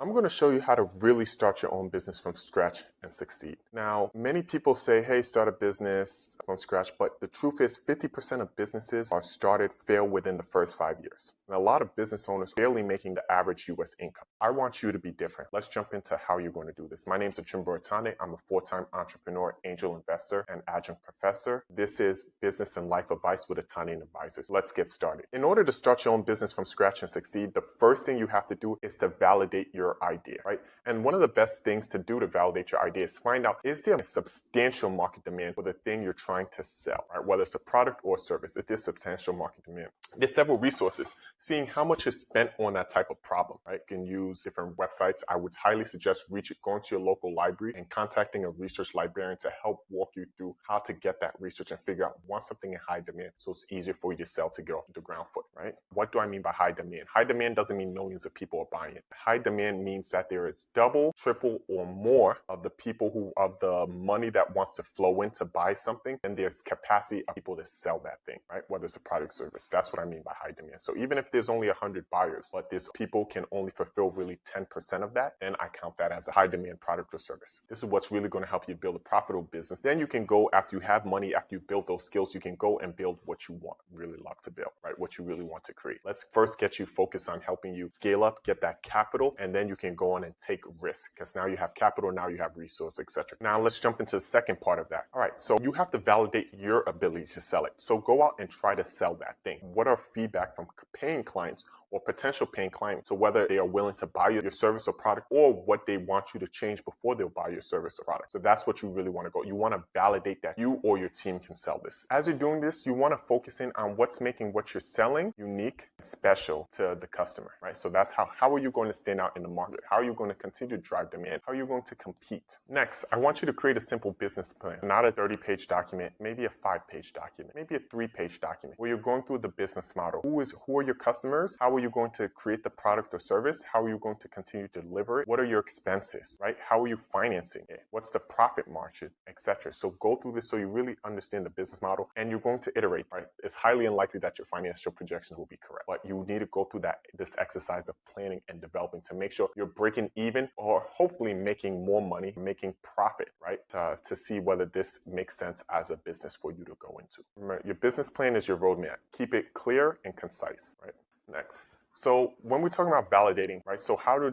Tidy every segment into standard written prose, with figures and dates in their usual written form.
I'm going to show you how to really start your own business from scratch and succeed. Now, many people say, hey, start a business from scratch, but the truth is 50% of businesses are started, fail within the first 5 years. And a lot of business owners are barely making the average US income. I want you to be different. Let's jump into how you're going to do this. My name is Actionable. I'm a full-time entrepreneur, angel investor, and adjunct professor. This is business and life advice with Italian advisors. Let's get started. In order to start your own business from scratch and succeed, the first thing you have to do is to validate your idea, right? And one of the best things to do to validate your idea is find out, is there a substantial market demand for the thing you're trying to sell, right? Whether it's a product or service, is there substantial market demand? There's several resources. Seeing how much is spent on that type of problem, right? You can use different websites. I would highly suggest going to your local library and contacting a research librarian to help walk you through how to get that research and figure out want something in high demand so it's easier for you to sell to get off the ground foot, right? What do I mean by high demand? High demand doesn't mean millions of people are buying it. High demand means that there is double, triple, or more of the people of the money that wants to flow in to buy something, and there's capacity of people to sell that thing, right? Whether it's a product or service. That's what I mean by high demand. So even if there's only 100 buyers, but these people can only fulfill really 10% of that, then I count that as a high demand product or service. This is what's really going to help you build a profitable business. Then you can go, after you have money, after you build those skills, you can go and build what you really love to build, right? What you really want to create. Let's first get you focused on helping you scale up, get that capital, and then you can go on and take risk because now you have capital, now you have resources, etc. Now let's jump into the second part of that. All right, so you have to validate your ability to sell it. So go out and try to sell that thing. What are feedback from paying clients or potential paying clients? So whether they are willing to buy your service or product or what they want you to change before they'll buy your service or product. So that's what you really want to go. You want to validate that you or your team can sell this. As you're doing this, you want to focus in on what's making what you're selling unique and special to the customer, right? So that's how are you going to stand out in the market? How are you going to continue to drive demand? How are you going to compete? Next, I want you to create a simple business plan, not a 30-page document, maybe a 5-page document, maybe a 3-page document where you're going through the business model. Who are your customers? How are you going to create the product or service? How are you going to continue to deliver it? What are your expenses, right? How are you financing it? What's the profit margin, etc. So go through this so you really understand the business model and you're going to iterate, right? It's highly unlikely that your financial projections will be correct, but you need to go through this exercise of planning and developing to make sure you're breaking even or hopefully making more money, making profit, right? To see whether this makes sense as a business for you to go into. Remember, your business plan is your roadmap. Keep it clear and concise, right? Next. So when we're talking about validating, right? So how do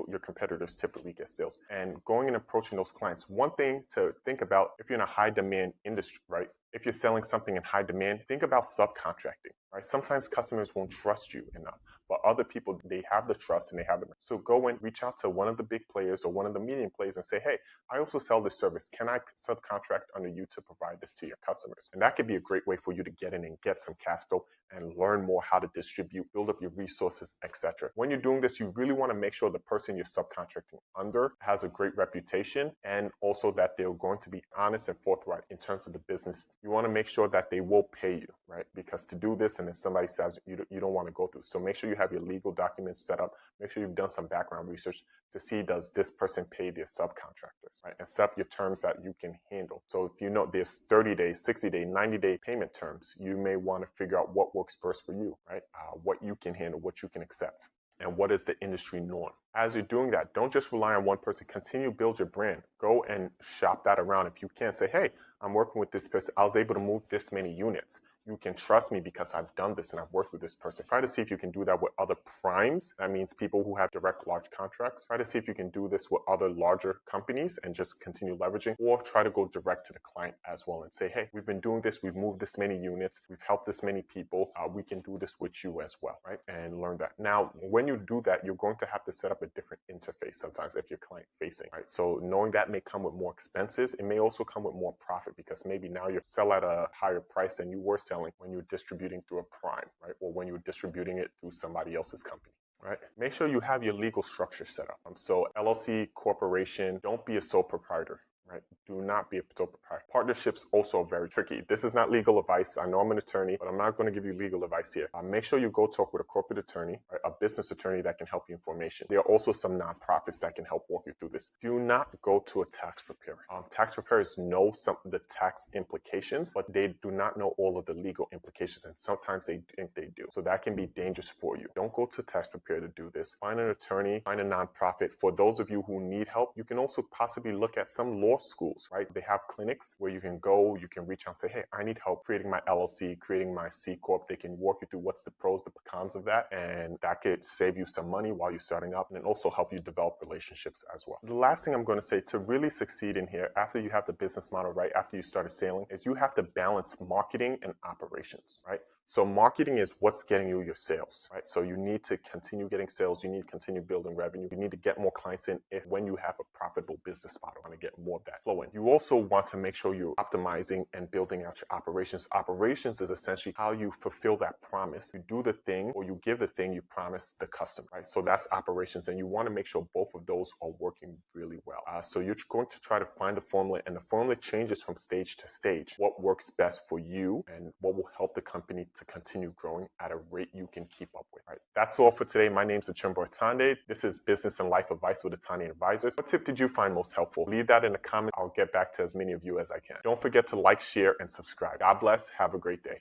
your competitors typically get sales? And going and approaching those clients, one thing to think about if you're in a high demand industry, right? If you're selling something in high demand, think about subcontracting, right? Sometimes customers won't trust you enough, but other people, they have the trust and they have the. So go and reach out to one of the big players or one of the medium players and say, hey, I also sell this service. Can I subcontract under you to provide this to your customers? And that could be a great way for you to get in and get some cash flow and learn more how to distribute, build up your resources, etc. When you're doing this, you really want to make sure the person you're subcontracting under has a great reputation and also that they're going to be honest and forthright in terms of the business. You want to make sure that they will pay you, right? Because to do this and then somebody says you don't want to go through. So make sure you have your legal documents set up. Make sure you've done some background research to see, does this person pay their subcontractors, right? And set up your terms that you can handle. So if you know there's 30 days, 60 day, 90-day payment terms, you may want to figure out what works best for you, right? What you can handle, what you can accept, and what is the industry norm. As you're doing that, don't just rely on one person. Continue to build your brand. Go and shop that around. If you can, say, hey, I'm working with this person. I was able to move this many units. You can trust me because I've done this and I've worked with this person. Try to see if you can do that with other primes. That means people who have direct large contracts. Try to see if you can do this with other larger companies and just continue leveraging, or try to go direct to the client as well and say, hey, we've been doing this. We've moved this many units. We've helped this many people. We can do this with you as well, right? And learn that. Now, when you do that, you're going to have to set up a different interface sometimes if you're client facing, right? So knowing that may come with more expenses. It may also come with more profit because maybe now you sell at a higher price than you were selling when you're distributing through a prime, right? Or when you're distributing it through somebody else's company. Right? Make sure you have your legal structure set up. So LLC, corporation, don't be a sole proprietor, right? Do not be a sole proprietor. Partnerships also are very tricky. This is not legal advice. I know I'm an attorney, but I'm not going to give you legal advice here. Make sure you go talk with a corporate attorney, a business attorney that can help you in formation. There are also some nonprofits that can help walk you through this. Do not go to a tax preparer. Tax preparers know some of the tax implications, but they do not know all of the legal implications, and sometimes they think they do. So that can be dangerous for you. Don't go to a tax preparer to do this. Find an attorney, find a nonprofit. For those of you who need help, you can also possibly look at some law schools, right? They have clinics where you can go, you can reach out and say, hey, I need help creating my LLC, creating my C Corp. They can walk you through what's the pros, the cons of that, and that could save you some money while you're starting up, and then also help you develop relationships as well. The last thing I'm going to say, to really succeed in here, after you have the business model right, after you started sailing, is you have to balance marketing and operations, right? So marketing is what's getting you your sales, right? So you need to continue getting sales. You need to continue building revenue. You need to get more clients in when you have a profitable business model. You want to get more of that flow in. You also want to make sure you're optimizing and building out your operations. Operations is essentially how you fulfill that promise. You do the thing, or you give the thing you promised the customer, right? So that's operations. And you want to make sure both of those are working really well. So you're going to try to find the formula, and the formula changes from stage to stage. What works best for you and what will help the company to continue growing at a rate you can keep up with. Right? That's all for today. My name's Achimbo Atande. This is Business and Life Advice with Atande Advisors. What tip did you find most helpful? Leave that in the comments. I'll get back to as many of you as I can. Don't forget to like, share, and subscribe. God bless. Have a great day.